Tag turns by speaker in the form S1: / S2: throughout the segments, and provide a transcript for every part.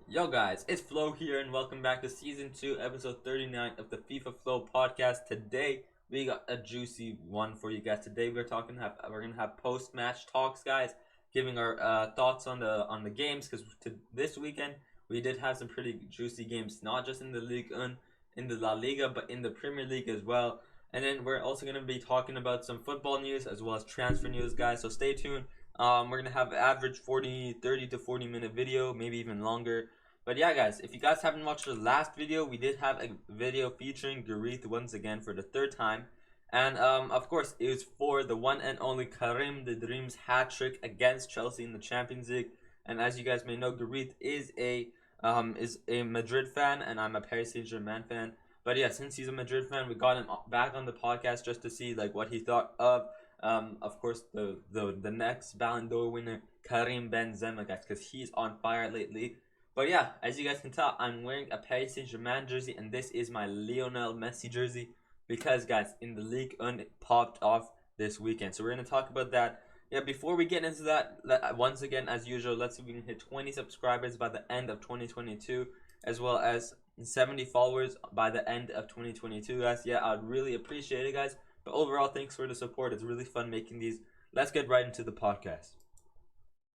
S1: Yo guys, it's Flo here and welcome back to Season 2, Episode 39 of the FIFA Flow Podcast. Today, we got a juicy one for you guys. Today we're gonna have post-match talks, guys, giving our thoughts on the games, because this weekend we did have some pretty juicy games, not just in the Liga, in the La Liga, but in the Premier League as well. And then we're also gonna be talking about some football news as well as transfer news, guys, so stay tuned. We're gonna have average 30 to 40 minute video, maybe even longer. But yeah, guys, if you guys haven't watched the last video, we did have a video featuring Gareth once again for the third time. And of course, it was for the one and only Karim the Dream's hat trick against Chelsea in the Champions League. And as you guys may know, Gareth is a Madrid fan, and I'm a Paris Saint-Germain fan. But yeah, since he's a Madrid fan, we got him back on the podcast just to see like what he thought of course, the next Ballon d'Or winner, Karim Benzema, guys, because he's on fire lately. But yeah, as you guys can tell, I'm wearing a Paris Saint-Germain jersey, and this is my Lionel Messi jersey because, guys, in the league, it popped off this weekend. So we're going to talk about that. Yeah, before we get into that, once again, as usual, let's see if we can hit 20 subscribers by the end of 2022, as well as 70 followers by the end of 2022, guys. Yeah, I'd really appreciate it, guys. But overall, thanks for the support. It's really fun making these. Let's get right into the podcast.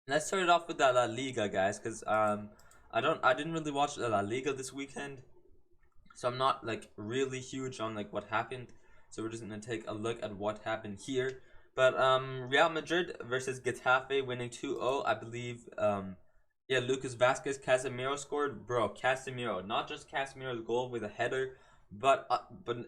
S1: Let's start it off with the La Liga, guys, because I didn't really watch La Liga this weekend, so I'm not like really huge on like what happened. So we're just gonna take a look at what happened here. But Real Madrid versus Getafe winning 2-0, I believe. Yeah, Lucas Vasquez, Casemiro scored, bro. Casemiro, not just Casemiro's goal with a header, but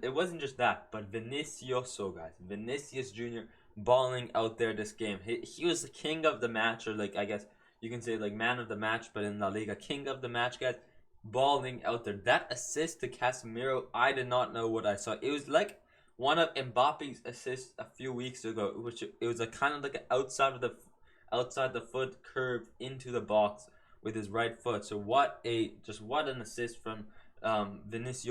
S1: it wasn't just that. But Vinicioso, guys, Vinicius Jr. balling out there this game. He was the king of the match, or like I guess you can say like man of the match, but in La Liga, king of the match, guys. Balling out there. That assist to Casemiro, I did not know what I saw. It was like one of Mbappe's assists a few weeks ago, which it was a kind of like an outside the foot curve into the box with his right foot. So what an assist from Vinicius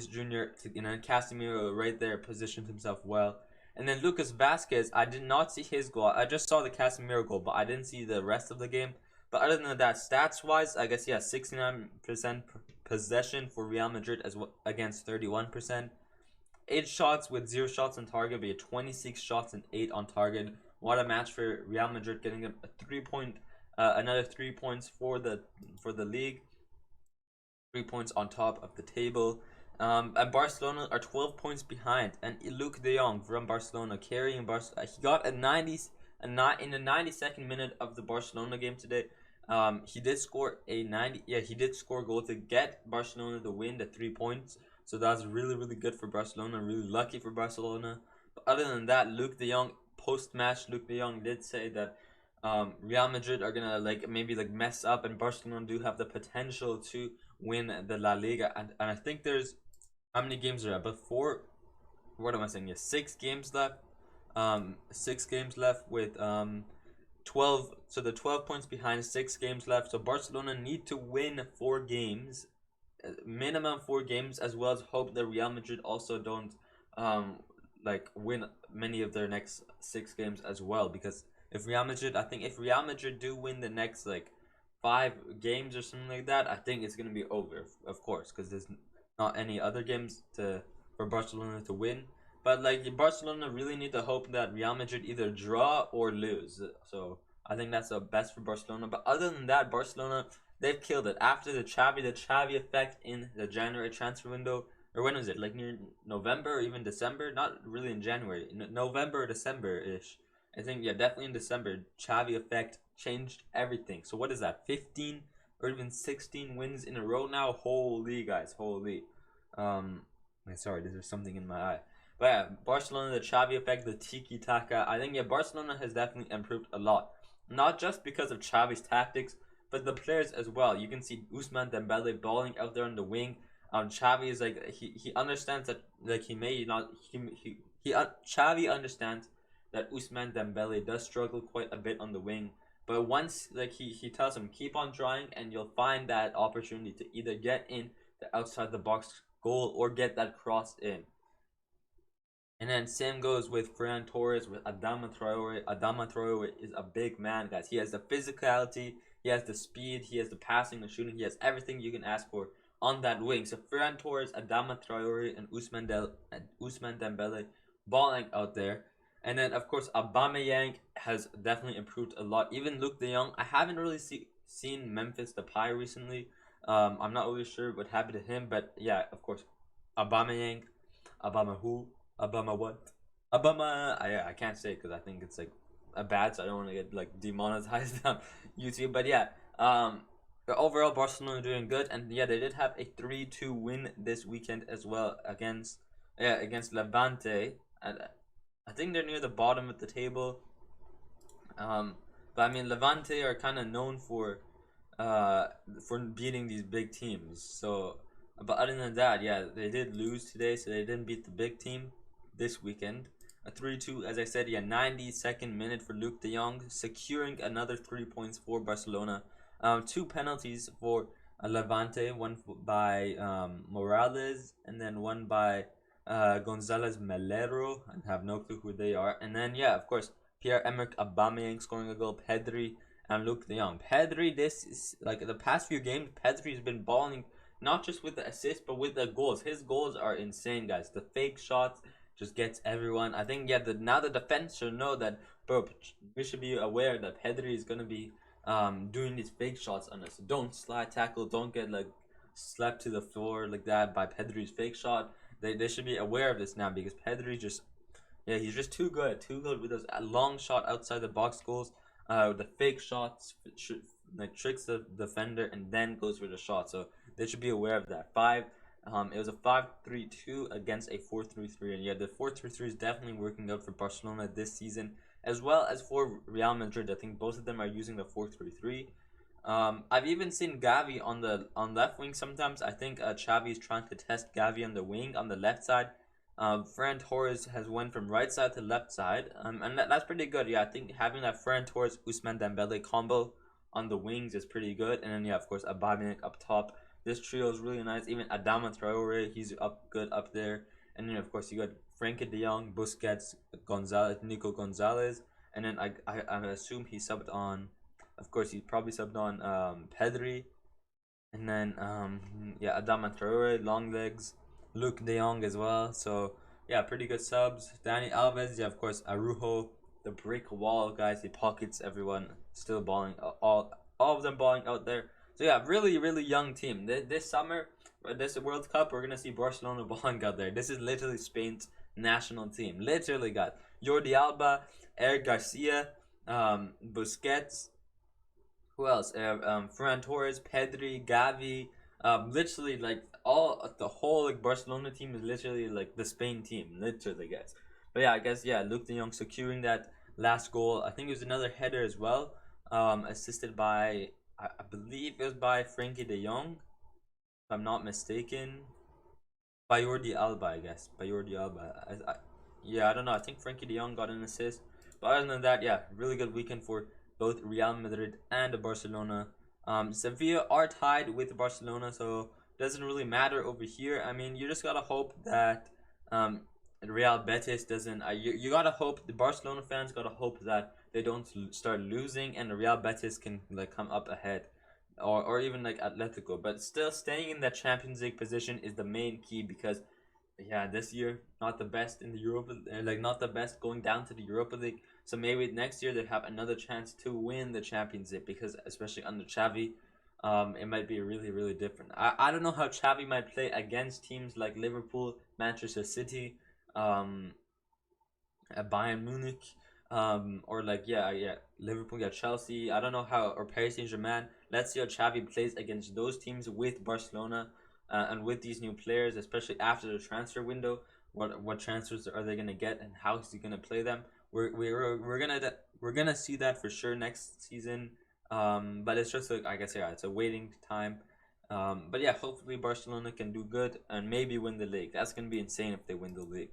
S1: Jr. Casemiro right there positioned himself well. And then Lucas Vasquez, I did not see his goal. I just saw the Casemiro goal, but I didn't see the rest of the game. But other than that, stats wise, I guess 69% possession for Real Madrid as well, against 31%. 8 shots with 0 shots on target, but 26 shots and 8 on target. What a match for Real Madrid, getting another 3 points for the league. 3 points on top of the table. And Barcelona are 12 points behind. And Luke De Jong from Barcelona carrying Barcelona. He got in the 92nd minute of the Barcelona game today. He did score he did score a goal to get Barcelona the win, the 3 points. So that's really, really good for Barcelona. Really lucky for Barcelona. But other than that, Luke De Jong, post-match, Luke De Jong did say that Real Madrid are gonna maybe mess up, and Barcelona do have the potential to win the La Liga. And I think there's how many games are there? But what am I saying? Yeah, 6 games left. 6 games left with 12. So the 12 points behind, 6 games left. So Barcelona need to win 4 games, minimum 4 games, as well as hope that Real Madrid also don't win many of their next 6 games as well. Because if Real Madrid do win the next 5 games or something like that, I think it's gonna be over, of course, because there's not any other games for Barcelona to win. But Barcelona really need to hope that Real Madrid either draw or lose. So I think that's the best for Barcelona. But other than that, Barcelona, they've killed it after the Xavi effect in the January transfer window. Or when was it? Like near November or even December? Not really in January. November or December ish. I think definitely in December. Xavi effect changed everything. So what is that? 15 or even 16 wins in a row now. Holy, guys, holy. Sorry, there's something in my eye. But yeah, Barcelona, the Xavi effect, the tiki taka. I think Barcelona has definitely improved a lot. Not just because of Xavi's tactics, but the players as well. You can see Ousmane Dembele balling out there on the wing. Xavi is he understands that he may not Xavi understands that Ousmane Dembele does struggle quite a bit on the wing. But once he tells him keep on trying, and you'll find that opportunity to either get in the outside the box goal or get that crossed in. And then same goes with Ferran Torres, with Adama Traore. Adama Traore is a big man, guys. He has the physicality. He has the speed, he has the passing, the shooting, he has everything you can ask for on that wing. So Ferran Torres, Adama Traore, and Ousmane Dembele balling out there. And then of course Aubameyang has definitely improved a lot. Even Luke De Jong, I haven't really seen Memphis Depay recently. I'm not really sure what happened to him, but yeah, of course, Aubameyang, Obama who, Obama what, Obama. I can't say it because I think it's like a bad, so I don't want to get like demonetized on YouTube. But yeah, overall Barcelona doing good, and yeah, they did have a 3-2 win this weekend as well against Levante, and I think they're near the bottom of the table. Um, but I mean Levante are kind of known for beating these big teams. So, but other than that, yeah, they did lose today, so they didn't beat the big team this weekend. A 3-2, as I said, yeah, 92nd minute for Luke De Jong, securing another 3 points for Barcelona. Two penalties for Levante, one by Morales, and then one by Gonzalez Melero. I have no clue who they are. And then, yeah, of course, Pierre-Emerick Aubameyang scoring a goal, Pedri, and Luke De Jong. Pedri, this is like the past few games, Pedri's been balling not just with the assists but with the goals. His goals are insane, guys. The fake shots just gets everyone. I think now the defense should know that, bro. We should be aware that Pedri is gonna be doing these fake shots on us. Don't slide tackle. Don't get like slapped to the floor like that by Pedri's fake shot. They should be aware of this now because Pedri just he's just too good with those long shot outside the box goals. The fake shots like tricks the defender and then goes for the shot. So they should be aware of that. It was a 5-3-2 against a 4-3-3, and yeah, the 4-3-3 is definitely working out for Barcelona this season, as well as for Real Madrid. I think both of them are using the 4-3-3. I've even seen Gavi on left wing sometimes. I think Xavi is trying to test Gavi on the wing on the left side. Ferran Torres has went from right side to left side, and that's pretty good. Yeah, I think having that Ferran Torres Ousmane Dembele combo on the wings is pretty good. And then yeah, of course, Aubameyang up top. This trio is really nice. Even Adama Traore, he's good up there. And then of course you got Frenkie De Jong, Busquets, Nico Gonzalez, and then I assume he subbed on. Of course, he probably subbed on Pedri, and then yeah, Adama Traore, long legs, Luke De Jong as well. So yeah, pretty good subs. Dani Alves, yeah, of course, Arujo, the brick wall, guys. He pockets everyone, still balling, all of them balling out there. So yeah, really, really young team. This summer, this World Cup, we're gonna see Barcelona balling out there. This is literally Spain's national team. Literally, got Jordi Alba, Eric Garcia, Busquets. Who else? Ferran Torres, Pedri, Gavi. Literally, like the whole like Barcelona team is literally like the Spain team. Literally, guys. But yeah, I guess yeah, Luke De Jong securing that last goal. I think it was another header as well. Assisted by I believe it was by Frenkie De Jong, if I'm not mistaken. By Jordi Alba, I guess. By Jordi Alba. Yeah, I don't know. I think Frenkie De Jong got an assist. But other than that, yeah, really good weekend for both Real Madrid and Barcelona. Sevilla are tied with Barcelona, so it doesn't really matter over here. I mean, you just gotta hope that Real Betis doesn't. You gotta hope the Barcelona fans gotta hope that they don't start losing and the Real Betis can like come up ahead, or even like Atletico. But still, staying in that Champions League position is the main key because yeah, this year not the best in the Europa, like not the best going down to the Europa League. So maybe next year they have another chance to win the Champions League because especially under Xavi, it might be really really different. I don't know how Xavi might play against teams like Liverpool, Manchester City, Bayern Munich, or like Liverpool, Chelsea. I don't know how, or Paris Saint-Germain. Let's see how Xavi plays against those teams with Barcelona, and with these new players, especially after the transfer window. What transfers are they gonna get, and how is he gonna play them? We're gonna see that for sure next season. But it's just like I guess yeah, it's a waiting time. But yeah, hopefully Barcelona can do good and maybe win the league. That's gonna be insane if they win the league.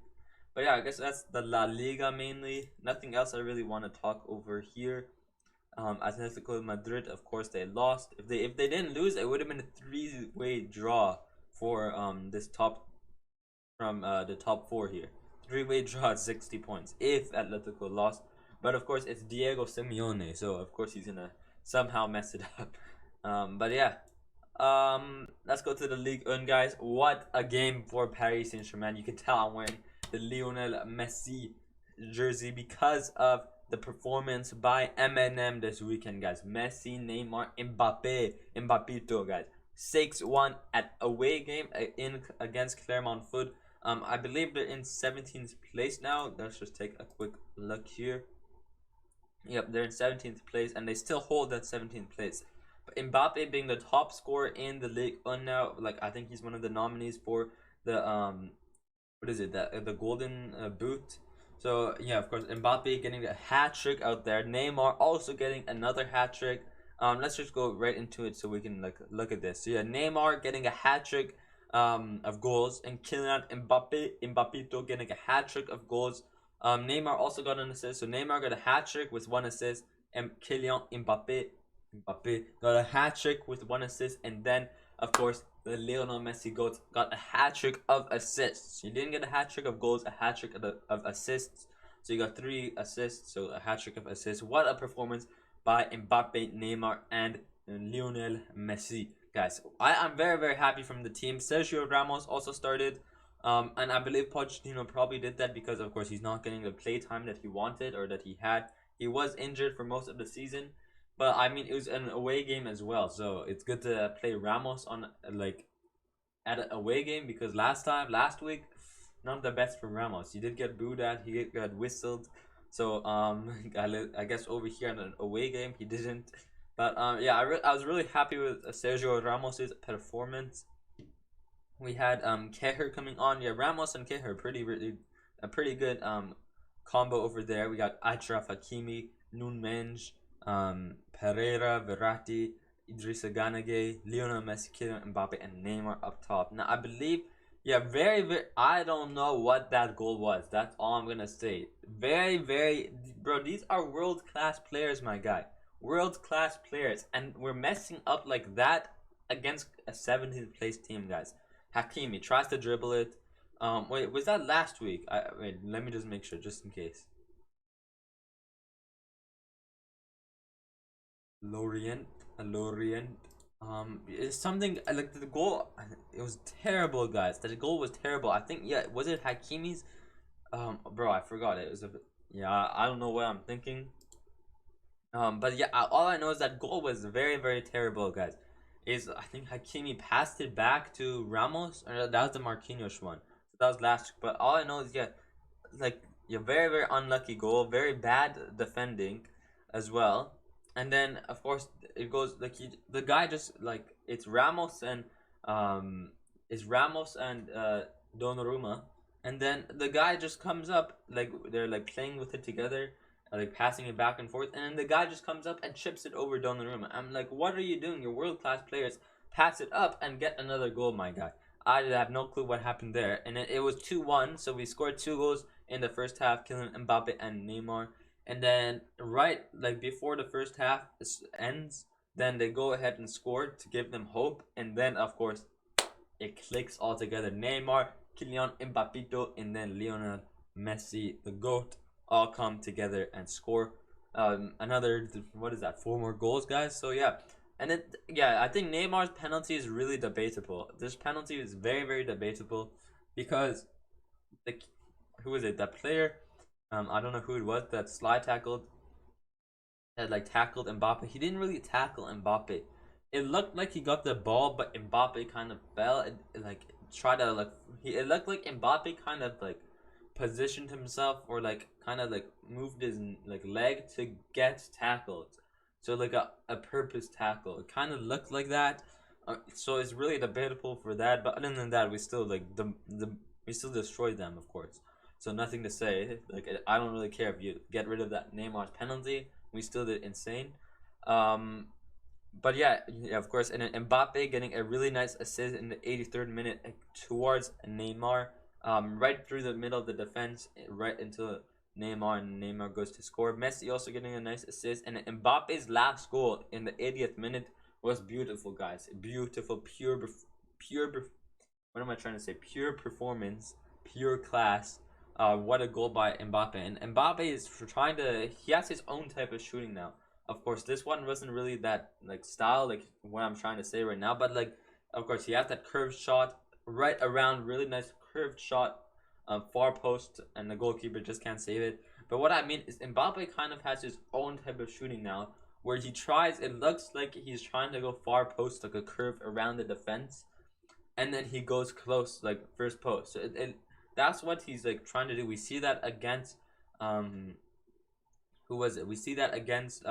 S1: But yeah, I guess that's the La Liga mainly. Nothing else I really want to talk over here. Atletico Madrid, of course, they lost. If they didn't lose, it would have been a three-way draw for this top from the top four here. Three-way draw at 60 points if Atletico lost. But of course, it's Diego Simeone, so of course he's gonna somehow mess it up. But yeah. Let's go to the Ligue 1, guys. What a game for Paris Saint-Germain. You can tell I'm wearing the Lionel Messi jersey because of the performance by Eminem this weekend, guys. Messi, Neymar, Mbappé, guys. 6-1 at away game in against Clermont Foot. I believe they're in 17th place now. Let's just take a quick look here. Yep, they're in 17th place, and they still hold that 17th place. But Mbappe being the top scorer in the league now, like I think he's one of the nominees for the what is it, the golden boot. So yeah, of course, Mbappe getting a hat trick out there. Neymar also getting another hat trick. Let's just go right into it so we can like look at this. So yeah, Neymar getting a hat trick of goals, and Kylian Mbappé getting a hat trick of goals. Neymar also got an assist, so Neymar got a hat trick with one assist, and Kylian Mbappe got a hat trick with one assist, and then of course the Lionel Messi got a hat trick of assists. You didn't get a hat trick of goals, a hat trick of assists. So you got 3 assists, so a hat trick of assists. What a performance by Mbappe, Neymar, and Lionel Messi, guys. I'm very, very happy from the team. Sergio Ramos also started. And I believe Pochettino probably did that because, of course, he's not getting the play time that he wanted or that he had. He was injured for most of the season, but I mean, it was an away game as well, so it's good to play Ramos on like at an away game because last week, not the best for Ramos. He did get booed at, he got whistled. So I guess over here in an away game he didn't. But yeah, I was really happy with Sergio Ramos's performance. We had Keher coming on. Yeah, Ramos and Keher a pretty good combo over there. We got Achraf Hakimi, Nunmenj, Pereira, Verratti, Idrissa Ganage, Lionel Messi, Kylian Mbappe, and Neymar up top. Now I believe, yeah, very, very. I don't know what that goal was. That's all I'm gonna say. Very, very, bro. These are world class players, my guy. World class players, and we're messing up like that against a 17th place team, guys. Hakimi tries to dribble it. Wait, was that last week? Wait, let me just make sure, just in case. Lorient. It's something like the goal. It was terrible, guys. The goal was terrible. I think, yeah, was it Hakimi's? Bro, I forgot it. It was yeah. I don't know what I'm thinking. But yeah, all I know is that goal was very, very terrible, guys. I think Hakimi passed it back to Ramos, or that was the Marquinhos one. So that was last. But all I know is, yeah, like, yeah, very, very unlucky goal, very bad defending as well. And then of course it goes like the guy just like it's Ramos and Donnarumma, and then the guy just comes up, like they're like playing with it together, like passing it back and forth, and then the guy just comes up and chips it over Donnarumma. I'm like, what are you doing? You're world class players. Pass it up and get another goal, my guy. I have no clue what happened there, and it was 2-1. So we scored 2 goals in the first half, Kylian Mbappe and Neymar. And then right like before the first half ends, then they go ahead and score to give them hope, and then of course it clicks all together. Neymar, Kylian Mbappé, and then Lionel Messi, the GOAT, all come together and score another, what is that, 4 more goals, guys. So yeah, and I think Neymar's penalty is really debatable. This penalty is very, very debatable because the who is it, that player, I don't know who it was that slide tackled, that like tackled Mbappe. He didn't really tackle Mbappe. It looked like he got the ball, but Mbappe kind of fell and like tried to like it looked like Mbappe kind of like positioned himself, or like kind of like moved his like leg to get tackled. So like a purpose tackle. It kind of looked like that. So it's really debatable for that. But other than that, we still like we still destroyed them, of course. So nothing to say. Like I don't really care if you get rid of that Neymar's penalty. We still did insane. But yeah, of course, and then Mbappe getting a really nice assist in the 83rd minute towards Neymar, right through the middle of the defense, right into Neymar, and Neymar goes to score. Messi also getting a nice assist, and Mbappe's last goal in the 80th minute was beautiful, guys. Beautiful, pure. What am I trying to say? Pure performance, pure class. What a goal by Mbappe. And Mbappe is trying to. He has his own type of shooting now. Of course, this one wasn't really that like style, like what I'm trying to say right now. But like, of course, he has that curved shot right around, really nice curved shot, far post, and the goalkeeper just can't save it. But what I mean is Mbappe kind of has his own type of shooting now, where he tries. It looks like he's trying to go far post, like a curve around the defense, and then he goes close, like first post. So that's what he's like trying to do. We see that against um who was it? We see that against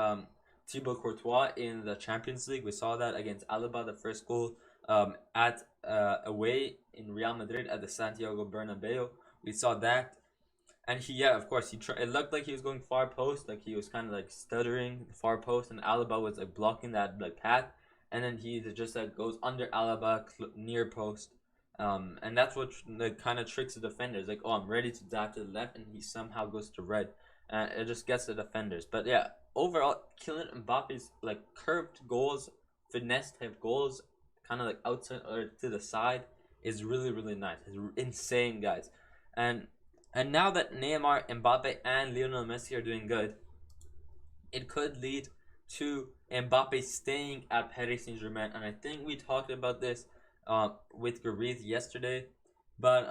S1: Thibaut Courtois in the Champions League. We saw that against Alaba, the first goal at away in Real Madrid at the Santiago Bernabeu. We saw that, and he, yeah, of course, it looked like he was going far post, like he was kind of like stuttering far post, and Alaba was like blocking that like path, and then he just like goes under Alaba near post. And that's what like kind of tricks the defenders. Like, oh, I'm ready to dive to the left, and he somehow goes to red. It just gets the defenders. But yeah, overall, Kylian Mbappe's like curved goals, finesse type goals, kind of like outside or to the side, is really really nice. It's insane, guys. And and now that Neymar, Mbappe, and Lionel Messi are doing good, it could lead to Mbappe staying at Paris Saint-Germain. And I think we talked about this with Gareth yesterday. But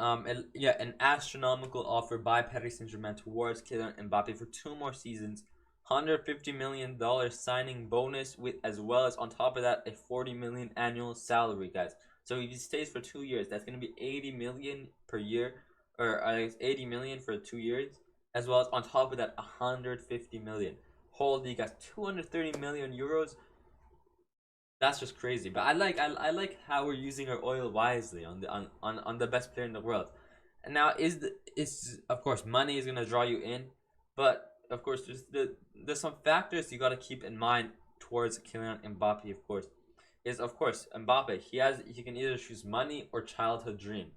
S1: yeah, an astronomical offer by Paris Saint-Germain towards Kylian Mbappe for 2 more seasons, $150 million signing bonus, with as well as on top of that a 40 million annual salary, guys. So if he stays for 2 years, that's gonna be 80 million per year, or 80 million for 2 years, as well as on top of that 150 million. Holy guys, 230 million euros. That's just crazy. But I like how we're using our oil wisely on the best player in the world. And now is of course money is gonna draw you in, but of course there's some factors you gotta keep in mind towards Kylian Mbappe. Of course, is of course Mbappe. He can either choose money or childhood dream.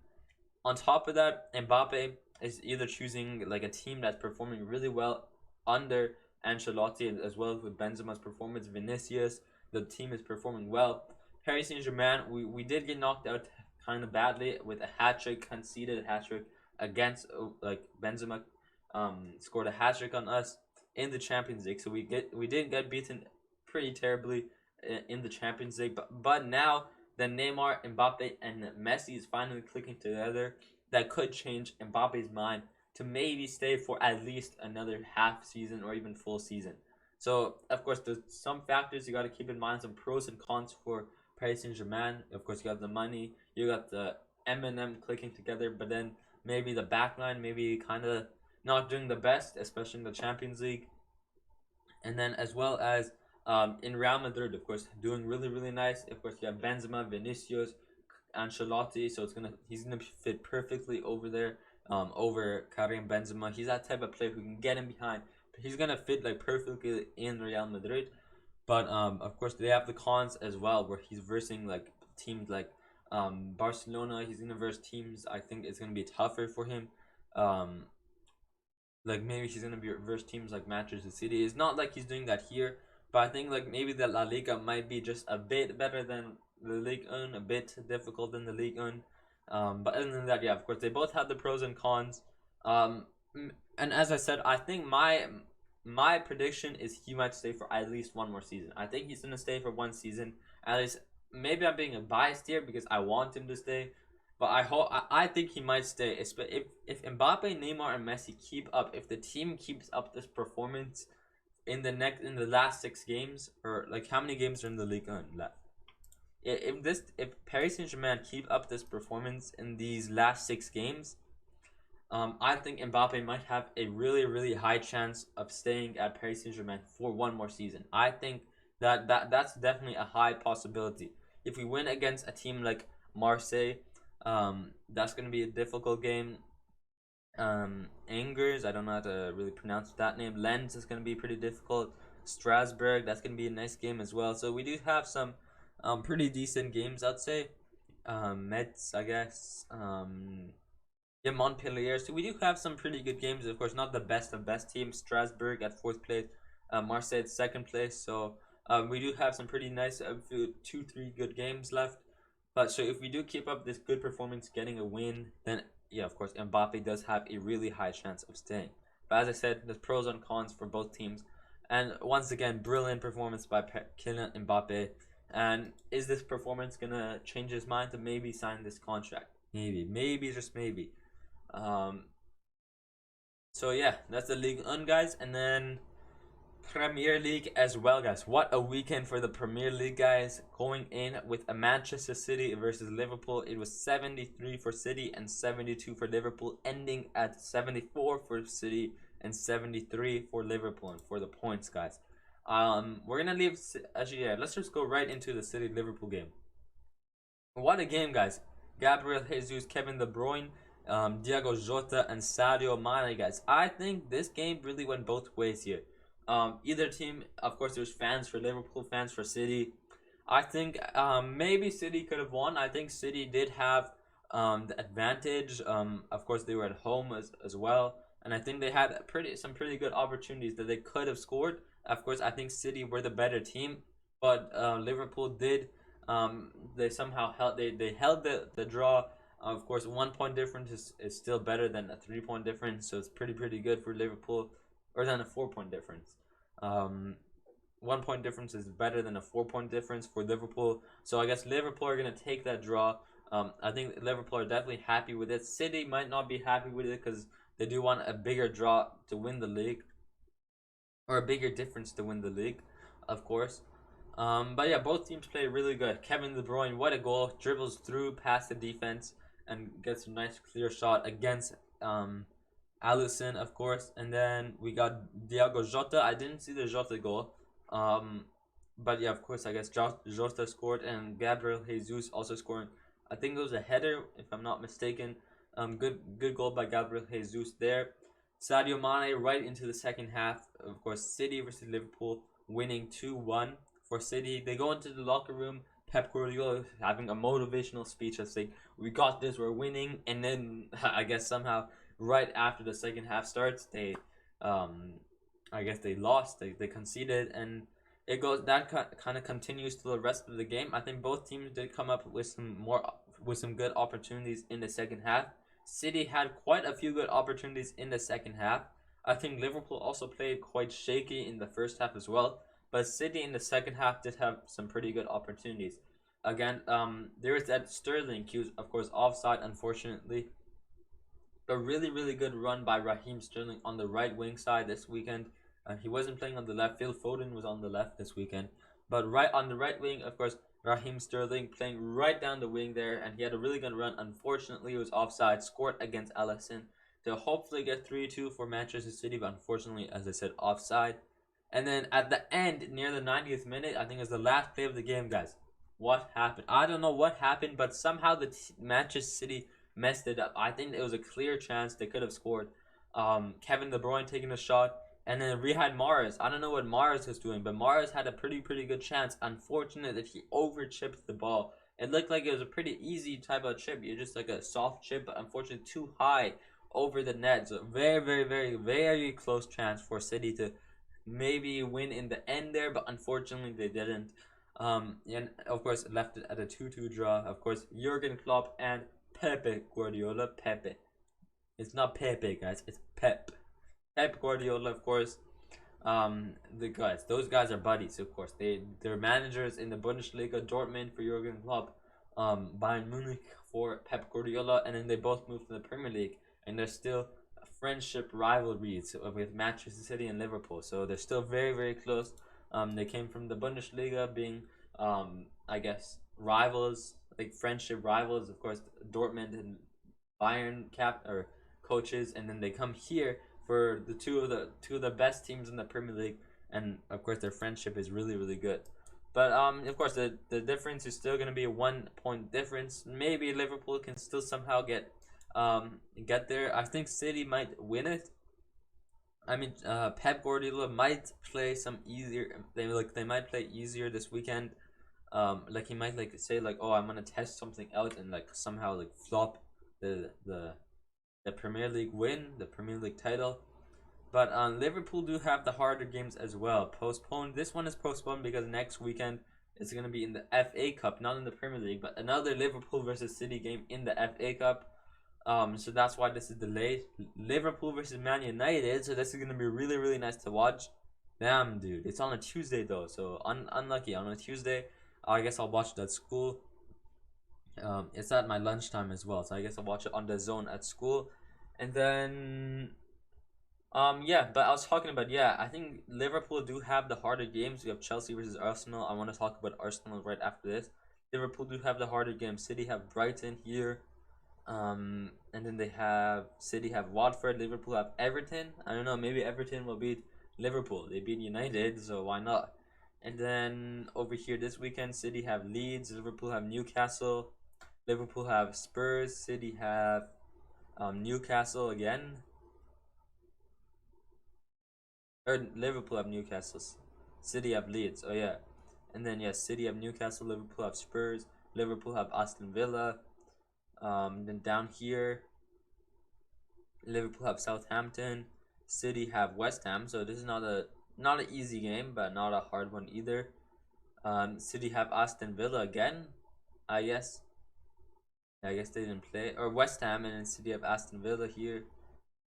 S1: On top of that, Mbappe is either choosing like a team that's performing really well under Ancelotti, as well as with Benzema's performance, Vinicius, the team is performing well. Paris Saint-Germain, we did get knocked out kind of badly with a hat-trick, conceded a hat-trick against like Benzema scored a hat-trick on us in the Champions League. So we did get beaten pretty terribly in the Champions League, but now that Neymar, Mbappe, and Messi is finally clicking together, that could change Mbappe's mind to maybe stay for at least another half season or even full season. So, of course, there's some factors you got to keep in mind, some pros and cons for Paris Saint-Germain. Of course, you got the money, you got the M&M clicking together, but then maybe the backline, maybe kind of not doing the best, especially in the Champions League. And then as well as in Real Madrid, of course, doing really, really nice. Of course, you have Benzema, Vinicius, Ancelotti, so he's gonna fit perfectly over there, over Karim Benzema. He's that type of player who can get him behind. He's gonna fit like perfectly in Real Madrid. But of course, they have the cons as well, where he's versing like teams like Barcelona. He's gonna verse teams. I think it's gonna be tougher for him. Um, like maybe he's gonna be verse teams like Manchester City. It's not like he's doing that here, but I think like maybe the La Liga might be just a bit better than the Ligue 1, a bit difficult than the Ligue 1. But other than that, yeah, of course they both have the pros and cons. And as I said, I think my prediction is he might stay for at least 1 more season. I think he's gonna stay for 1 season. At least maybe I'm being biased here because I want him to stay, but I think he might stay. If Mbappe, Neymar, and Messi keep up, if the team keeps up this performance in the last 6 games, or like how many games are in the league left? If Paris Saint-Germain keep up this performance in these last 6 games, I think Mbappe might have a really, really high chance of staying at Paris Saint-Germain for 1 more season. I think that's definitely a high possibility. If we win against a team like Marseille, that's going to be a difficult game. Angers, I don't know how to really pronounce that name. Lens is going to be pretty difficult. Strasbourg, that's going to be a nice game as well. So we do have some pretty decent games, I'd say. Metz, I guess. Yeah, Montpellier. So we do have some pretty good games. Of course, not the best of best teams. Strasbourg at 4th place, Marseille at 2nd place. So we do have some pretty nice 2-3 good games left. But so if we do keep up this good performance, getting a win, then yeah, of course, Mbappe does have a really high chance of staying. But as I said, there's pros and cons for both teams. And once again, brilliant performance by Kylian Mbappe. And is this performance gonna change his mind to maybe sign this contract? Maybe, just maybe. Um, so yeah, that's the Ligue 1, guys, and then Premier League as well, guys. What a weekend for the Premier League, guys. Going in with a Manchester City versus Liverpool. It was 73 for City and 72 for Liverpool, ending at 74 for City and 73 for Liverpool and for the points, guys. We're gonna leave. Actually, yeah, let's just go right into the City Liverpool game. What a game, guys. Gabriel Jesus, Kevin De Bruyne, Diego Jota, and Sadio Mane, guys. I think this game really went both ways here. Either team, of course, there's fans for Liverpool, fans for City. I think maybe City could have won. I think City did have the advantage. Of course, they were at home as well, and I think they had some pretty good opportunities that they could have scored. Of course, I think City were the better team, but Liverpool did. They somehow held they held the draw. Of course, 1 point difference is still better than a 3 point difference, so it's pretty good for Liverpool, or than a 4 point difference. 1 point difference is better than a 4 point difference for Liverpool. So I guess Liverpool are gonna take that draw. I think Liverpool are definitely happy with it. City might not be happy with it because they do want a bigger draw to win the league, or a bigger difference to win the league, of course. But yeah, both teams play really good. Kevin De Bruyne, what a goal! Dribbles through past the defense and gets a nice clear shot against Alisson, of course. And then we got Diego Jota. I didn't see the Jota goal. But yeah, of course, I guess Jota scored, and Gabriel Jesus also scoring. I think it was a header, if I'm not mistaken. Good goal by Gabriel Jesus there. Sadio Mane right into the second half. Of course, City versus Liverpool, winning 2-1 for City. They go into the locker room. Pep Guardiola having a motivational speech of saying, "We got this, we're winning." And then I guess somehow right after the second half starts, I guess they lost. They conceded, and it goes that kind of continues to the rest of the game. I think both teams did come up with some good opportunities in the second half. City had quite a few good opportunities in the second half. I think Liverpool also played quite shaky in the first half as well. But City in the second half did have some pretty good opportunities. Again, there is that Sterling, he was of course offside, unfortunately. A really good run by Raheem Sterling on the right wing side this weekend. He wasn't playing on the left. Phil Foden was on the left this weekend. But right on the right wing, of course, Raheem Sterling playing right down the wing there, and he had a really good run. Unfortunately, it was offside, scored against Alisson to hopefully get 3-2 for Manchester City, but unfortunately, as I said, offside. And then at the end, near the 90th minute, I think it was the last play of the game, guys. What happened? I don't know what happened, but somehow the Manchester City messed it up. I think it was a clear chance they could have scored. Kevin De Bruyne taking a shot, and then Riyad Mahrez. I don't know what Mahrez was doing, but Mahrez had a pretty good chance. Unfortunate that he over chipped the ball. It looked like it was a pretty easy type of chip. You're just like a soft chip, but unfortunately too high over the net. So very close chance for City to maybe win in the end there, but unfortunately they didn't. And of course left it at a 2-2 draw. Of course, Jurgen Klopp and Pepe Guardiola. Pepe. It's not Pepe, guys. It's Pep. Pep Guardiola, of course. Those guys are buddies, of course. They're managers in the Bundesliga. Dortmund for Jurgen Klopp, Bayern Munich for Pep Guardiola, and then they both moved to the Premier League, and they're still friendship rivalries with Manchester City and Liverpool. So they're still very close. They came from the Bundesliga, being I guess rivals, like friendship rivals. Of course, Dortmund and Bayern coaches, and then they come here for the two of the best teams in the Premier League, and of course their friendship is really good. But of course the difference is still gonna be a 1 point difference. Maybe Liverpool can still somehow get there. I think City might win it. I mean, Pep Guardiola might play some easier. They might play easier this weekend. Like he might say oh, I'm gonna test something out, and somehow flop the Premier League win, the Premier League title. But Liverpool do have the harder games as well. Postponed. This one is postponed because next weekend it's gonna be in the FA Cup, not in the Premier League, but another Liverpool versus City game in the FA Cup. So that's why this is delayed. Liverpool versus Man United. So this is gonna be really nice to watch. Damn, dude. It's on a Tuesday though, so unlucky. On a Tuesday, I guess I'll watch it at school. It's at my lunchtime as well, so I guess I'll watch it on the zone at school, and then yeah. But I was talking about, yeah. I think Liverpool do have the harder games. We have Chelsea versus Arsenal. I want to talk about Arsenal right after this. Liverpool do have the harder games. City have Brighton here. And then they have City have Watford, Liverpool have Everton. I don't know, maybe Everton will beat Liverpool. They beat United, so why not? And then over here this weekend, City have Leeds, Liverpool have Newcastle, Liverpool have Spurs, City have Newcastle again. Or Liverpool have Newcastle, City have Leeds. Oh yeah, and then yes, City have Newcastle, Liverpool have Spurs, Liverpool have Aston Villa. Then down here, Liverpool have Southampton, City have West Ham. So this is not an easy game, but not a hard one either. City have Aston Villa again. I guess. I guess they didn't play, or West Ham, and then City have Aston Villa here,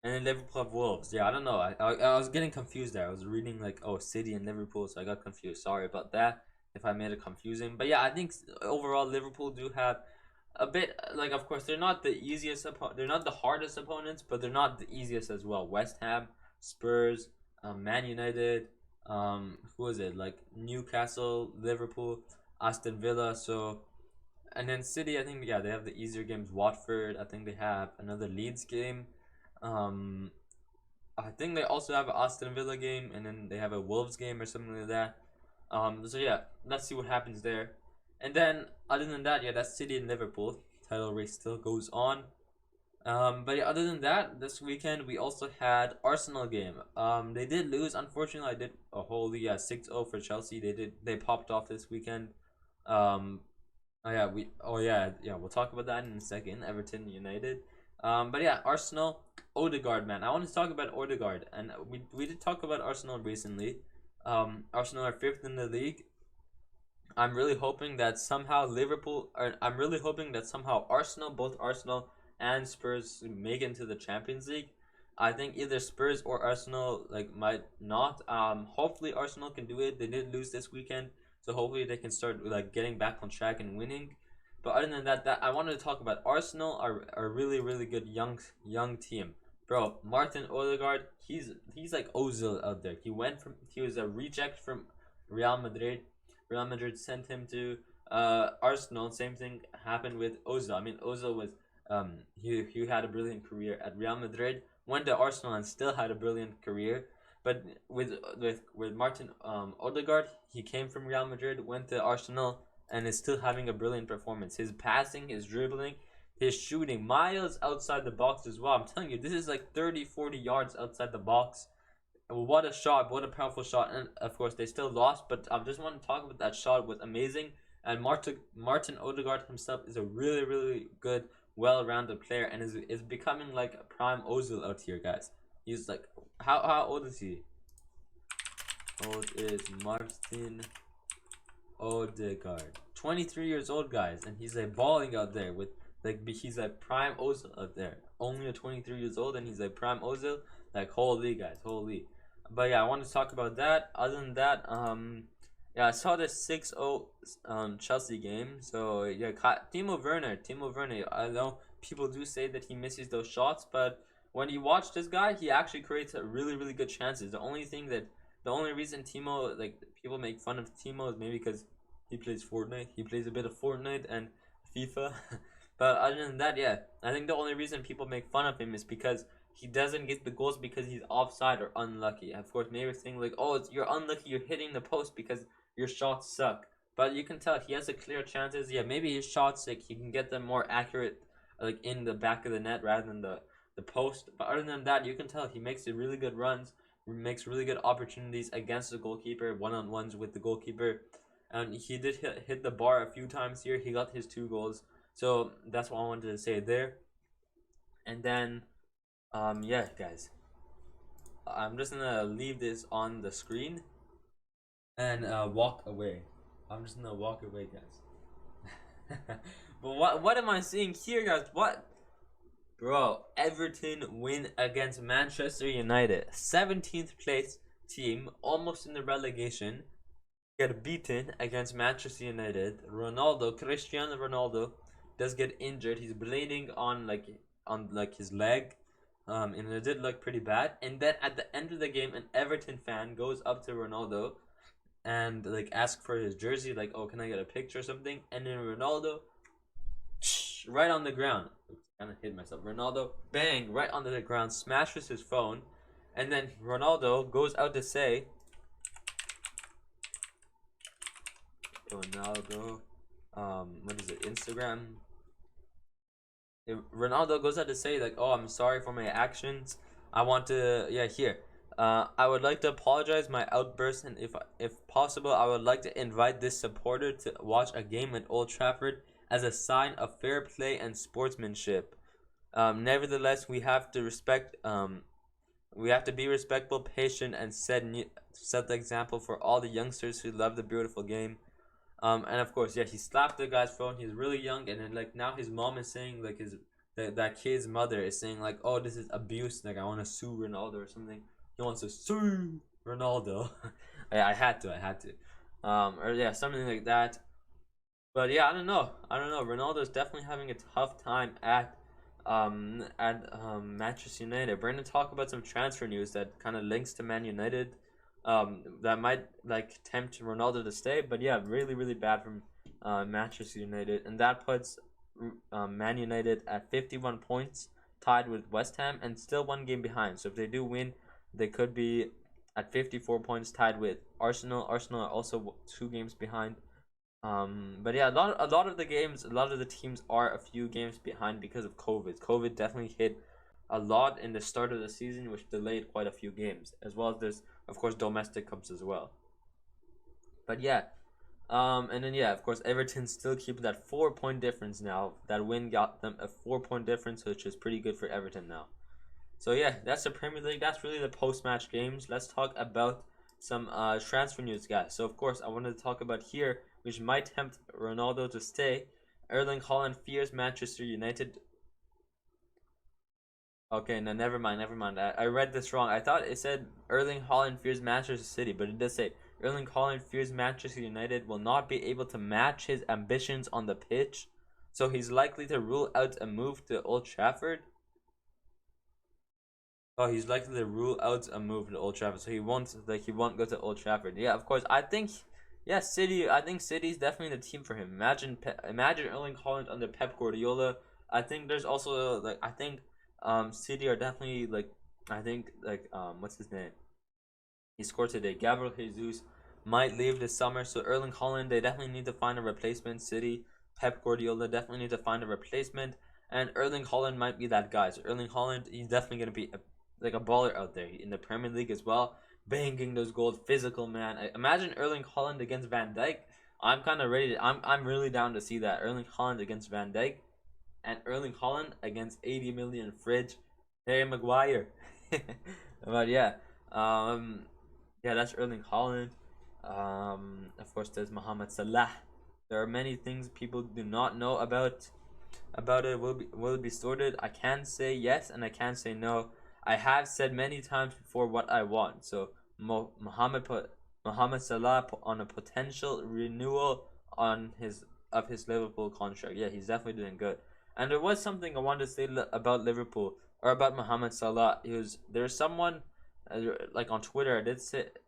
S1: and then Liverpool have Wolves. Yeah, I don't know. I was getting confused there. I was reading like, oh, City and Liverpool, so I got confused. Sorry about that if I made it confusing. But yeah, I think overall Liverpool do have a bit, like, of course they're not the easiest they're not the hardest opponents, but they're not the easiest as well. West Ham, Spurs, Man United, who is it, like Newcastle, Liverpool, Aston Villa. So, and then City, I think, yeah, they have the easier games. Watford, I think they have another Leeds game. I think they also have an Aston Villa game, and then they have a Wolves game or something like that. So yeah, let's see what happens there. And then, other than that, yeah, that's City and Liverpool. Title race still goes on. But yeah, other than that, this weekend we also had Arsenal game. They did lose, unfortunately. I did a whole 6-0 for Chelsea. They popped off this weekend. We'll talk about that in a second. Everton United. But yeah, Arsenal, Odegaard, man. I want to talk about Odegaard, and we did talk about Arsenal recently. Arsenal are 5th in the league. I'm really hoping that somehow Arsenal, both Arsenal and Spurs, make it into the Champions League. I think either Spurs or Arsenal might not. Hopefully Arsenal can do it. They did lose this weekend, so hopefully they can start getting back on track and winning. But other than that, I wanted to talk about Arsenal are a really, really good young team. Bro, Martin Odegaard, he's like Ozil out there. He was a reject from Real Madrid. Real Madrid sent him to Arsenal. Same thing happened with Ozil. I mean, Ozil was he had a brilliant career at Real Madrid. Went to Arsenal and still had a brilliant career. But with Martin Odegaard, he came from Real Madrid, went to Arsenal, and is still having a brilliant performance. His passing, his dribbling, his shooting, miles outside the box as well. I'm telling you, this is like 30-40 yards outside the box. What a shot, what a powerful shot. And of course they still lost, but I just want to talk about that shot. It was amazing. And Martin Odegaard himself is a really, really good, well-rounded player, and is becoming like a prime Ozil out here, guys. He's like, how old is he? Old is Martin Odegaard, 23 years old, guys, and he's like balling out there with he's like prime Ozil out there. Only a 23 years old, and he's like prime Ozil. Like, holy, guys, holy. But yeah, I want to talk about that. Other than that, yeah, I saw the 6-0 Chelsea game. So yeah, Timo Werner. I know people do say that he misses those shots, but when you watch this guy, he actually creates a really, really good chances. The only reason Timo, people make fun of Timo is maybe because he plays Fortnite. He plays a bit of Fortnite and FIFA. But other than that, yeah, I think the only reason people make fun of him is because he doesn't get the goals because he's offside or unlucky. Of course, maybe saying like, oh, you're unlucky, you're hitting the post because your shots suck. But you can tell he has a clear chances. Yeah, maybe his shots, he can get them more accurate, in the back of the net rather than the post. But other than that, you can tell he makes really good runs, makes really good opportunities against the goalkeeper, one-on-ones with the goalkeeper. And he did hit the bar a few times here. He got his 2 goals. So that's what I wanted to say there. And then, yeah, guys, I'm just gonna leave this on the screen and walk away. I'm just gonna walk away, guys. But what am I seeing here, guys? What? Bro, Everton win against Manchester United. 17th place team almost in the relegation get beaten against Manchester United. Cristiano Ronaldo, does get injured. He's bleeding on his leg, and it did look pretty bad. And then at the end of the game, an Everton fan goes up to Ronaldo and like ask for his jersey, like, "Oh, can I get a picture or something?" And then Ronaldo, right on the ground. Oops, kind of hit myself. Ronaldo, bang, right onto the ground, smashes his phone, and then Ronaldo goes out to say, Ronaldo, what is it? Instagram. Ronaldo goes out to say like, "Oh, I'm sorry for my actions. I want to, yeah, here. I would like to apologize my outburst, and if possible, I would like to invite this supporter to watch a game at Old Trafford as a sign of fair play and sportsmanship. Nevertheless, we have to be respectful, patient, and set the example for all the youngsters who love the beautiful game." And of course, yeah, he slapped the guy's phone. He's really young, and then like now his mom is saying like that kid's mother is saying like, "Oh, this is abuse. Like I want to sue Ronaldo or something." He wants to sue Ronaldo. I had to. Or yeah, something like that. But yeah, I don't know. Ronaldo's definitely having a tough time at Manchester United. We're gonna talk about some transfer news that kind of links to Man United. That might like tempt Ronaldo to stay, but yeah, really really bad from Manchester United, and that puts Man United at 51 points, tied with West Ham, and still one game behind. So if they do win, they could be at 54 points, tied with Arsenal. Arsenal are also 2 games behind. But yeah, a lot of the games, a lot of the teams are a few games behind because of COVID. COVID definitely hit a lot in the start of the season, which delayed quite a few games, as well as there's of course domestic cups as well. But yeah, and then yeah, of course Everton still keeping that 4 point difference now. That win got them a 4 point difference, which is pretty good for Everton now. So yeah, that's the Premier League. That's really the post-match games. Let's talk about some transfer news, guys. So of course I wanted to talk about here, which might tempt Ronaldo to stay. Erling Haaland fears Manchester United. Okay, no, never mind. I read this wrong. I thought it said Erling Haaland fears Manchester City, but it does say Erling Haaland fears Manchester United will not be able to match his ambitions on the pitch, so he's likely to rule out a move to Old Trafford. Oh, he's likely to rule out a move to Old Trafford, so he won't go to Old Trafford. Yeah, of course. Yeah, City. I think City's definitely the team for him. Imagine Erling Haaland under Pep Guardiola. I think there's also City are definitely what's his name? He scored today. Gabriel Jesus might leave this summer, so Erling Haaland, they definitely need to find a replacement. City, Pep Guardiola definitely need to find a replacement, and Erling Haaland might be that guy. So Erling Haaland, he's definitely gonna be like a baller out there in the Premier League as well, banging those goals, physical man. Imagine Erling Haaland against Van Dijk. I'm kind of ready. I'm really down to see that Erling Haaland against Van Dijk, and Erling Haaland against 80 million fridge Harry Maguire. But yeah, yeah, that's Erling Haaland. Of course, there's Mohamed Salah. There are many things people do not know about it. Will it be sorted? I can say yes and I can say no. I have said many times before what I want. So Mohamed Salah on a potential renewal on his Liverpool contract. Yeah, he's definitely doing good. And there was something I wanted to say about Liverpool or about Mohamed Salah. There's someone like on Twitter.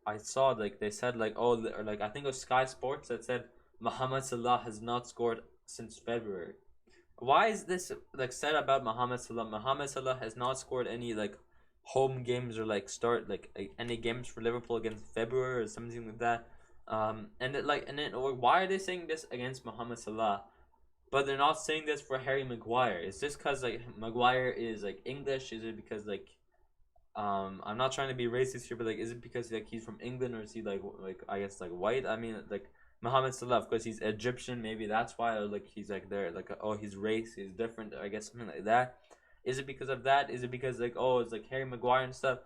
S1: I saw like they said like, oh, or like I think it was Sky Sports that said Mohamed Salah has not scored since February. Why is this like said about Mohamed Salah? Mohamed Salah has not scored any like home games or like any games for Liverpool against February or something like that. Why are they saying this against Mohamed Salah, but they're not saying this for Harry Maguire? Is this because like Maguire is like English? Is it because like I'm not trying to be racist here, but like is it because like he's from England, or is he like I guess like white? I mean like Mohamed Salah, because he's Egyptian, maybe that's why, or like he's like there, like oh his race is different, I guess something like that. Is it because of that? Is it because like oh it's like Harry Maguire and stuff?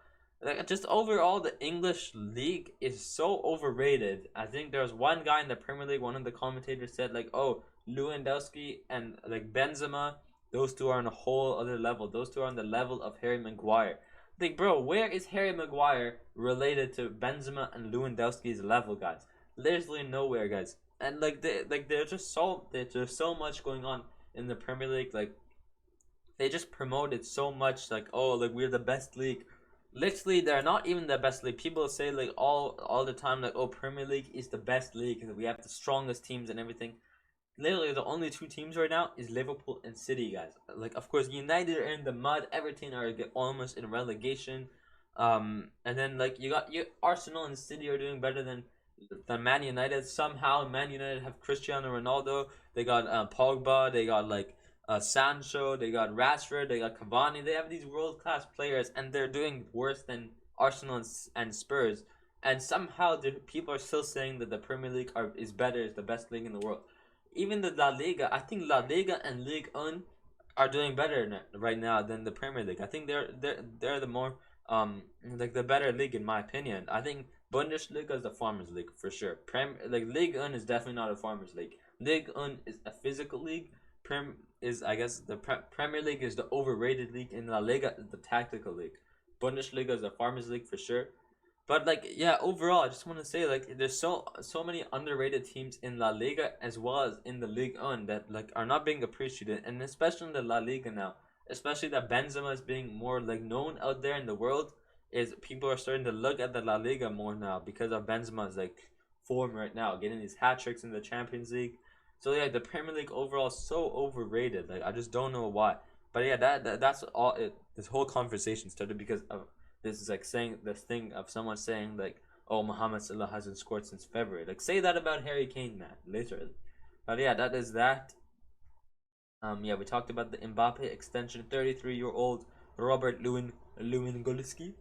S1: Like just overall, the English league is so overrated. I think there was one guy in the Premier League, one of the commentators said like, oh, Lewandowski and like Benzema, those two are on a whole other level. Those two are on the level of Harry Maguire. Like, bro, where is Harry Maguire related to Benzema and Lewandowski's level, guys? Literally nowhere, guys. And like there's just so much going on in the Premier League. Like, they just promoted so much, like, oh, like, we're the best league. Literally, they're not even the best league. People say, like, all the time, like, oh, Premier League is the best league because we have the strongest teams and everything. Literally, the only two teams right now is Liverpool and City, guys. Like, of course, United are in the mud. Everton are almost in relegation. And then, like, you Arsenal and City are doing better than Man United. Somehow, Man United have Cristiano Ronaldo. They got Pogba. They got, like, Sancho. They got Rashford. They got Cavani. They have these world class players, and they're doing worse than Arsenal and Spurs. And somehow, the people are still saying that the Premier League is better, is the best league in the world. Even the La Liga, I think La Liga and Ligue 1 are doing better right now than the Premier League. I think they're the more like the better league in my opinion. I think Bundesliga is the farmers league for sure. Like Ligue 1 is definitely not a farmers league. Ligue 1 is a physical league. I guess the Premier League is the overrated league, and La Liga is the tactical league. Bundesliga is the farmers league for sure. But like, yeah, overall, I just want to say, like, there's so many underrated teams in La Liga as well as in the Ligue 1 that like are not being appreciated, and especially in the La Liga now, especially that Benzema is being more like known out there in the world, is people are starting to look at the La Liga more now because of Benzema's like form right now, getting these hat tricks in the Champions League. So yeah, the Premier League overall is so overrated. Like, I just don't know why. But yeah, that's all. This whole conversation started because of this is like saying this thing of someone saying like, oh, Mohamed Salah hasn't scored since February. Like, say that about Harry Kane, man, literally. But yeah, that is that. Yeah, we talked about the Mbappe extension. 33-year-old Robert Lewandowski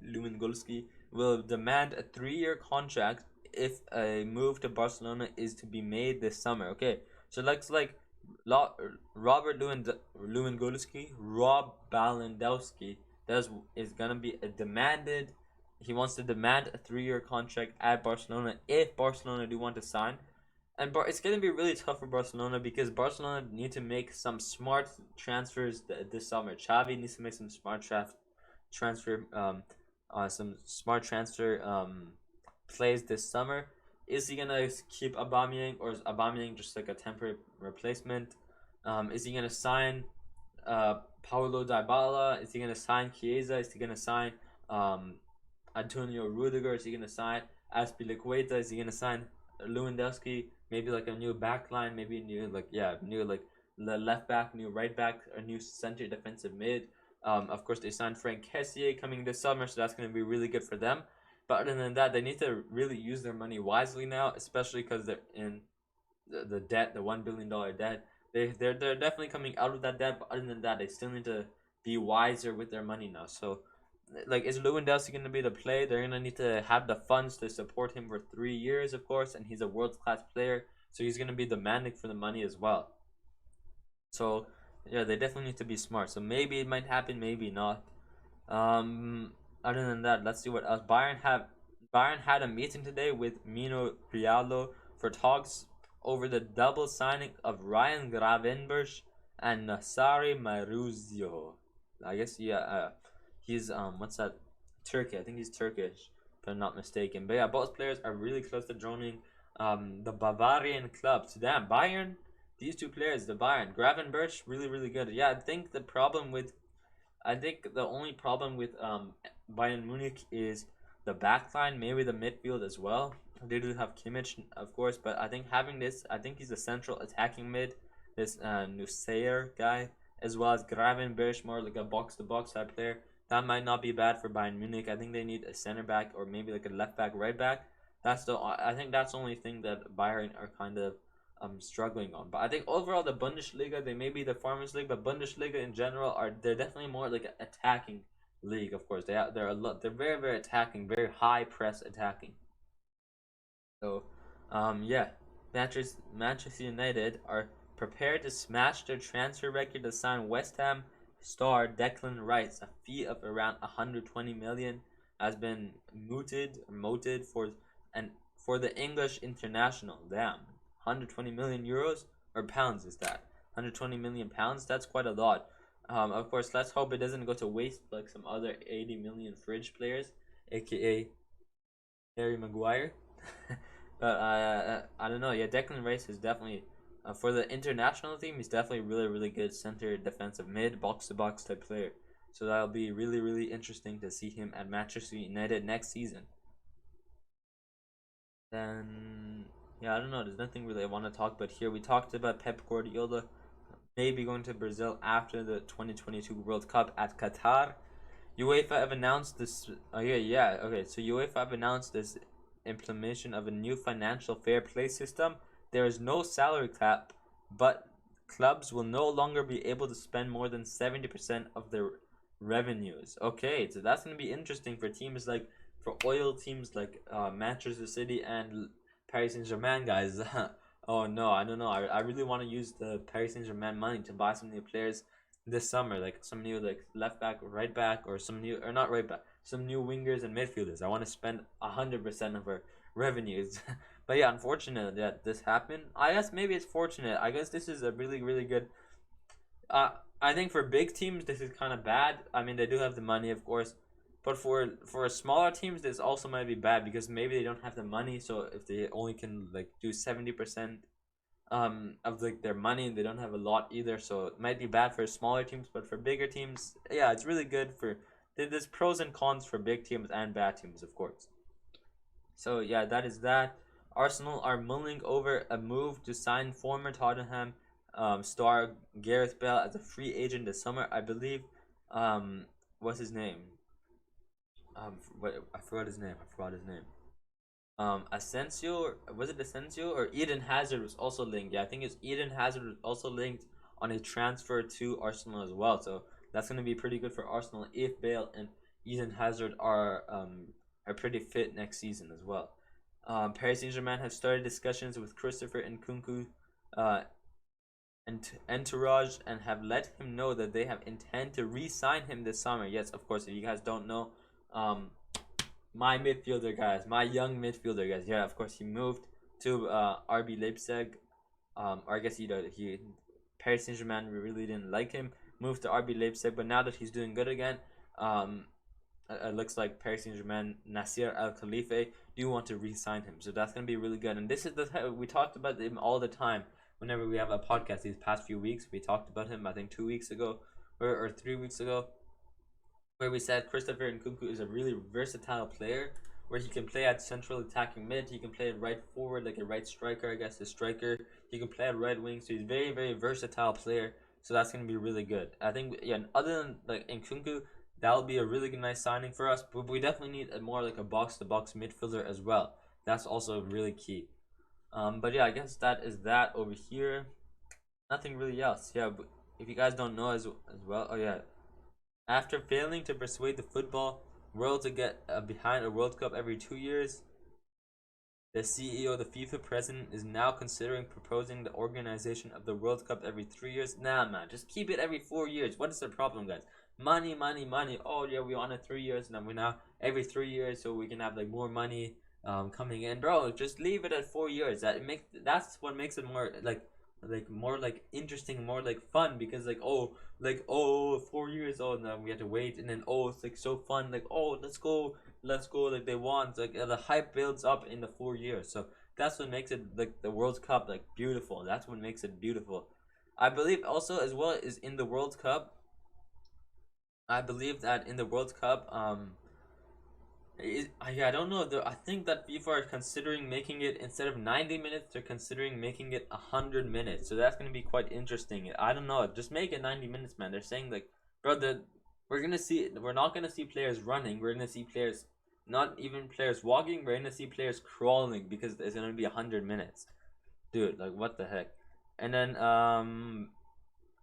S1: will demand a 3-year contract if a move to Barcelona is to be made this summer. Okay, so looks like Robert Lewandowski, Rob Balendowski, is gonna be a demanded. He wants to demand a 3-year contract at Barcelona if Barcelona do want to sign. And it's going to be really tough for Barcelona because Barcelona need to make some smart transfers this summer. Xavi needs to make some smart transfer plays this summer. Is he gonna keep Aubameyang, or is Aubameyang just like a temporary replacement? Is he gonna sign Paulo Dybala? Is he gonna sign Chiesa? Is he gonna sign Antonio Rudiger? Is he gonna sign Azpilicueta? Is he gonna sign Lewandowski? Maybe like a new back line, maybe new the left back, new right back, a new center defensive mid. Of course, they signed Frank Kessié coming this summer, so that's going to be really good for them. But other than that, they need to really use their money wisely now, especially because they're in the debt, the $1 billion debt. They're definitely coming out of that debt, but other than that, they still need to be wiser with their money now. So, like, is Lewandowski going to be the play? They're going to need to have the funds to support him for 3 years, of course, and he's a world-class player, so he's going to be demanding for the money as well. So, yeah, they definitely need to be smart. So maybe it might happen, maybe not. Other than that, let's see what else. Bayern had a meeting today with Mino Riallo for talks over the double signing of Ryan Gravenberch and Nassari Maruzio. I guess, yeah, he's what's that? Turkey. I think he's Turkish, if I'm not mistaken. But yeah, both players are really close to joining the Bavarian club. So damn, Bayern. These two players, the Bayern, Gravenberch, really really good. Yeah, I think the only problem with Bayern Munich is the backline, maybe the midfield as well. They do have Kimmich, of course, but I think he's a central attacking mid. This Nusair guy, as well as Gravenberch, more like a box-to-box type player. That might not be bad for Bayern Munich. I think they need a center back or maybe like a left back, right back. I think that's the only thing that Bayern are kind of struggling on. But I think overall the Bundesliga, they may be the Farmers League, but Bundesliga in general they're definitely more like an attacking league. Of course, they're very very attacking, very high press attacking. So, yeah, Manchester United are prepared to smash their transfer record to sign West Ham star Declan Rice. A fee of around 120 million has been mooted for the English international. Damn, 120 million euros or pounds is that? 120 million pounds. That's quite a lot. Of course, let's hope it doesn't go to waste like some other 80 million fridge players, aka Harry Maguire. But I don't know. Yeah, Declan Rice is definitely for the international team. He's definitely really good center defensive mid box to box type player. So that'll be really interesting to see him at Manchester United next season. Then yeah, I don't know. There's nothing really I want to talk about here. We talked about Pep Guardiola maybe going to Brazil after the 2022 World Cup at Qatar. UEFA have announced this. Oh yeah. Okay, so UEFA have announced this implementation of a new financial fair play system. There is no salary cap, but clubs will no longer be able to spend more than 70% of their revenues. Okay, so that's gonna be interesting for teams like for oil teams like Manchester City and Paris Saint Germain guys. Oh no, I don't know. I really want to use the Paris Saint Germain money to buy some new players this summer, like some new like left back, right back, or some new or not right back, some new wingers and midfielders. I want to spend 100% of our revenues. But yeah, unfortunate that this happened. I guess maybe it's fortunate. I guess this is a really good. Uh, I think for big teams this is kind of bad. I mean they do have the money, of course, but for smaller teams this also might be bad because maybe they don't have the money. So if they only can like do 70% of like their money, they don't have a lot either, so it might be bad for smaller teams, but for bigger teams, yeah, it's really good for there's pros and cons for big teams and bad teams, of course. So yeah, that is that. Arsenal are mulling over a move to sign former Tottenham star Gareth Bale as a free agent this summer, I believe. What's his name? I forgot his name. Asensio, was it Asensio or Eden Hazard was also linked? Yeah, I think it's Eden Hazard was also linked on a transfer to Arsenal as well. So that's gonna be pretty good for Arsenal if Bale and Eden Hazard are pretty fit next season as well. Paris Saint Germain have started discussions with Christopher Nkunku, uh, and entourage and have let him know that they have intend to re-sign him this summer. Yes, of course. If you guys don't know, um, my midfielder guys, my young midfielder guys. Yeah, of course he moved to RB Leipzig. Or I guess he Paris Saint Germain really didn't like him. Moved to RB Leipzig, but now that he's doing good again, it looks like Paris Saint Germain, Nasser Al Khalifa do want to re-sign him. So that's gonna be really good. And this is the type we talked about him all the time. Whenever we have a podcast these past few weeks, we talked about him. I think 2 weeks ago, or 3 weeks ago, where we said Christopher Nkunku is a really versatile player where he can play at central attacking mid, he can play at right forward like a right striker, I guess a striker. He can play at right wing, so he's very versatile player. So that's gonna be really good. I think yeah. Other than like Nkunku, that'll be a really good nice signing for us. But we definitely need a more like a box to box midfielder as well. That's also really key. But yeah, I guess that is that over here. Nothing really else. Yeah, but if you guys don't know as well, oh yeah, after failing to persuade the football world to get behind a World Cup every 2 years, the CEO, the FIFA president, is now considering proposing the organization of the World Cup every 3 years. Nah, man, just keep it every 4 years. What is the problem, guys? Money. Oh yeah, we want it 3 years, and then we now every 3 years, so we can have like more money coming in, bro. Just leave it at 4 years. That's what makes it more like more like interesting, more like fun because like oh 4 years old, and then we have to wait, and then oh it's like so fun, like oh let's go like they want like the hype builds up in the 4 years, so that's what makes it like the World Cup like beautiful. That's what makes it beautiful. I believe also as well is in the World Cup. I believe that in the World Cup, I don't know. I think that FIFA are considering making it instead of 90 minutes, they're considering making it 100 minutes. So that's gonna be quite interesting. I don't know. Just make it 90 minutes, man. They're saying like, bro, we're not gonna see players running. We're gonna see players, not even players walking. We're gonna see players crawling because it's gonna be 100 minutes, dude. Like what the heck? And then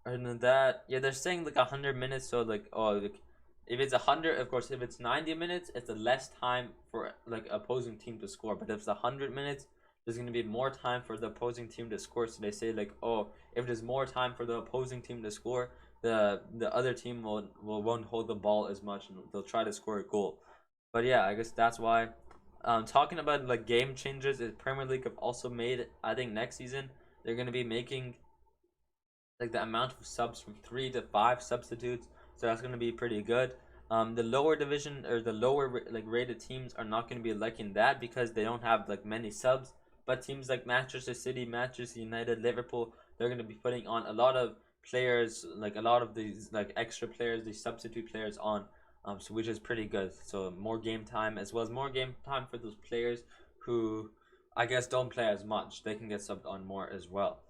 S1: and then that yeah, they're saying like 100 minutes. So like like if it's 100, of course, if it's 90 minutes, it's a less time for like opposing team to score. But if it's 100 minutes, there's gonna be more time for the opposing team to score. So they say like, oh, if there's more time for the opposing team to score, the other team won't hold the ball as much and they'll try to score a goal. But yeah, I guess that's why. Talking about like game changers, the Premier League have also made. I think next season they're gonna be making like the amount of subs from 3 to 5 substitutes, so that's gonna be pretty good. The lower division or the lower like rated teams are not gonna be liking that because they don't have like many subs. But teams like Manchester City, Manchester United, Liverpool, they're gonna be putting on a lot of players, like a lot of these like extra players, these substitute players on, so which is pretty good. So more game time as well as more game time for those players who I guess don't play as much. They can get subbed on more as well.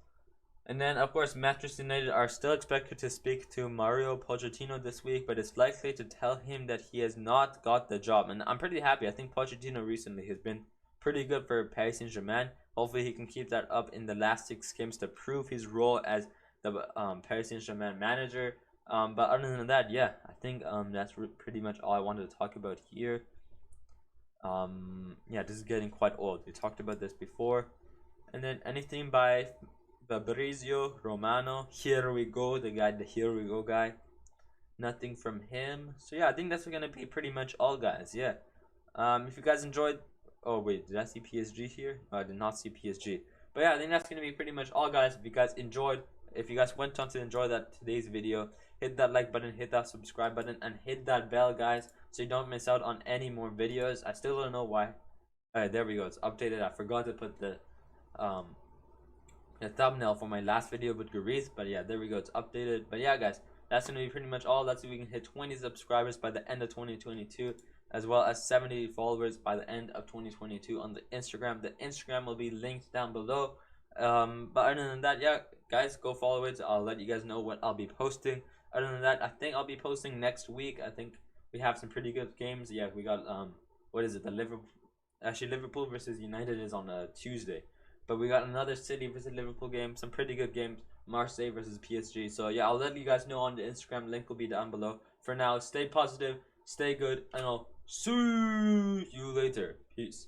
S1: And then, of course, Manchester United are still expected to speak to Mario Pochettino this week, but it's likely to tell him that he has not got the job. And I'm pretty happy. I think Pochettino recently has been pretty good for Paris Saint-Germain. Hopefully, he can keep that up in the last 6 games to prove his role as the Paris Saint-Germain manager. But other than that, yeah, I think that's pretty much all I wanted to talk about here. Yeah, this is getting quite old. We talked about this before. And then anything by Fabrizio Romano, here we go, the here we go guy. Nothing from him. So yeah, I think that's gonna be pretty much all, guys. Yeah. If you guys enjoyed, oh wait, did I see PSG here? No, I did not see PSG. But yeah, I think that's gonna be pretty much all, guys. If you guys enjoyed, if you guys went on to enjoy today's video, hit that like button, hit that subscribe button, and hit that bell, guys, so you don't miss out on any more videos. I still don't know why. Alright, there we go. It's updated. I forgot to put the thumbnail for my last video with Gariz, but yeah, there we go. It's updated. But yeah, guys, that's gonna be pretty much all. Let's see if we can hit 20 subscribers by the end of 2022, as well as 70 followers by the end of 2022 on the Instagram. The Instagram will be linked down below. But other than that, yeah, guys, go follow it. I'll let you guys know what I'll be posting. Other than that, I think I'll be posting next week. I think we have some pretty good games. Yeah, we got what is it? The Liverpool versus United is on a Tuesday. But we got another City versus Liverpool game, some pretty good games, Marseille versus PSG. So yeah, I'll let you guys know on the Instagram. Link will be down below. For now, stay positive, stay good, and I'll see you later. Peace.